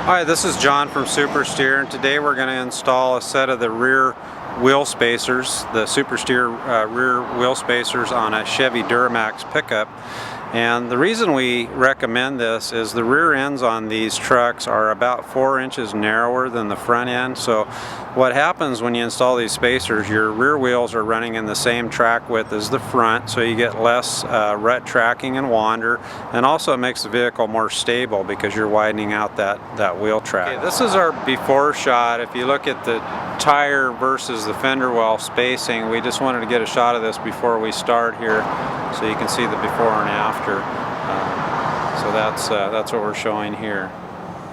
Hi, this is John from SuperSteer, and today we're going to install a set of the rear wheel spacers, the SuperSteer rear wheel spacers on a Chevy Duramax pickup. And the reason we recommend this is the rear ends on these trucks are about 4 inches narrower than the front end. So what happens when you install these spacers, your rear wheels are running in the same track width as the front, so you get less rut tracking and wander, and also it makes the vehicle more stable because you're widening out that wheel track. Okay, this is our before shot. If you look at the tire versus the fender well spacing, we just wanted to get a shot of this before we start here so you can see the before and after. So that's what we're showing here.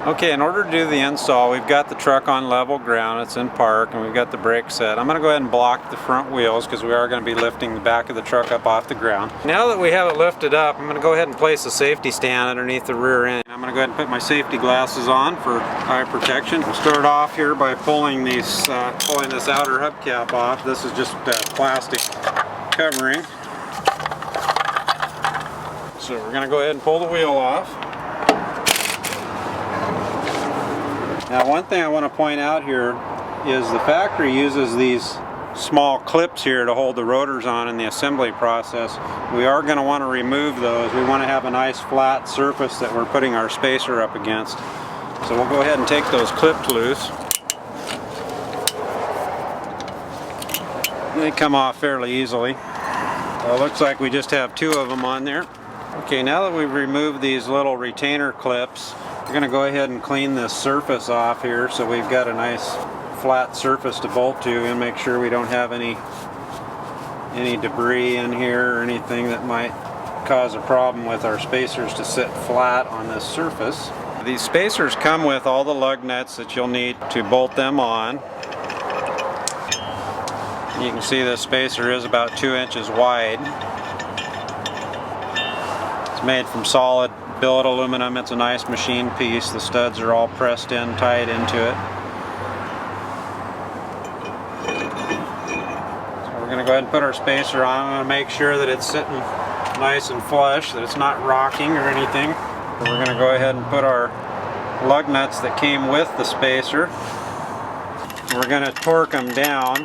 Okay, in order to do the install, we've got the truck on level ground, it's in park, and we've got the brake set. I'm going to go ahead and block the front wheels because we are going to be lifting the back of the truck up off the ground. Now that we have it lifted up, I'm going to go ahead and place a safety stand underneath the rear end. I'm going to go ahead and put my safety glasses on for eye protection. We'll start off here by pulling this outer hubcap off. This is just plastic covering. So we're going to go ahead and pull the wheel off. Now, one thing I want to point out here is the factory uses these small clips here to hold the rotors on in the assembly process. We are going to want to remove those. We want to have a nice flat surface that we're putting our spacer up against. So we'll go ahead and take those clips loose. They come off fairly easily. It looks like we just have 2 of them on there. Okay, now that we've removed these little retainer clips, we're going to go ahead and clean this surface off here so we've got a nice flat surface to bolt to, and make sure we don't have any debris in here or anything that might cause a problem with our spacers to sit flat on this surface. These spacers come with all the lug nuts that you'll need to bolt them on. You can see this spacer is about 2 inches wide. It's made from solid billet aluminum. It's a nice machine piece. The studs are all pressed in tight into it. So we're going to go ahead and put our spacer on. I'm going to make sure that it's sitting nice and flush, that it's not rocking or anything. So we're going to go ahead and put our lug nuts that came with the spacer. We're going to torque them down.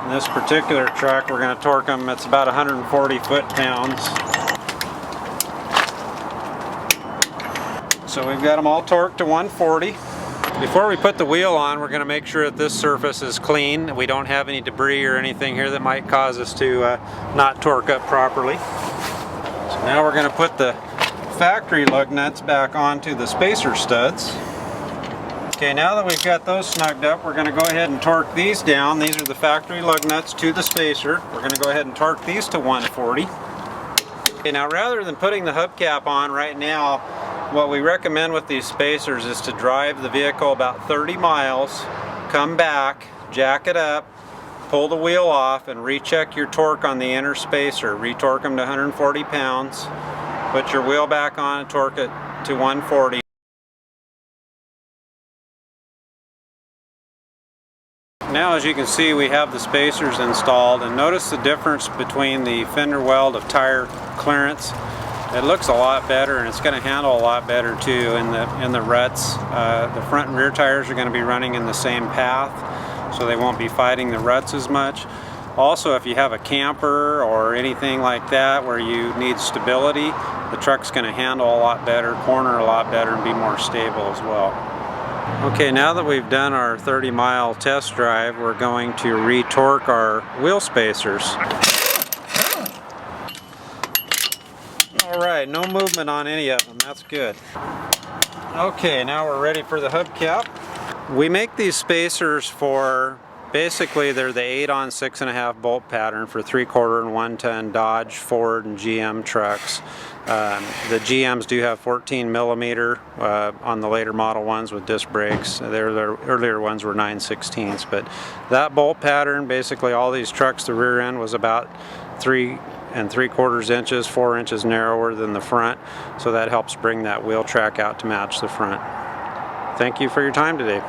In this particular truck, we're going to torque them. It's about 140 foot-pounds. So we've got them all torqued to 140. Before we put the wheel on, we're going to make sure that this surface is clean. We don't have any debris or anything here that might cause us to not torque up properly. So now we're going to put the factory lug nuts back onto the spacer studs. Okay, now that we've got those snugged up, we're going to go ahead and torque these down. These are the factory lug nuts to the spacer. We're going to go ahead and torque these to 140. Okay, now rather than putting the hubcap on right now, what we recommend with these spacers is to drive the vehicle about 30 miles, come back, jack it up, pull the wheel off, and recheck your torque on the inner spacer. Retorque them to 140 pounds, put your wheel back on and torque it to 140. Now, as you can see, we have the spacers installed, and notice the difference between the fender weld of tire clearance. It looks a lot better, and it's going to handle a lot better too in the ruts. The front and rear tires are going to be running in the same path, so they won't be fighting the ruts as much. Also, if you have a camper or anything like that where you need stability, the truck's going to handle a lot better, corner a lot better, and be more stable as well. Okay, now that we've done our 30-mile test drive, we're going to retorque our wheel spacers. Alright, no movement on any of them, that's good. Okay, now we're ready for the hubcap. We make these spacers for, basically they're the 8-on 6.5 bolt pattern for 3/4 and 1 ton Dodge, Ford, and GM trucks. The GMs do have 14 millimeter on the later model ones with disc brakes. Their earlier ones were 9/16, but that bolt pattern, basically all these trucks, the rear end was about 3 3/4 inches, 4 inches narrower than the front, so that helps bring that wheel track out to match the front. Thank you for your time today.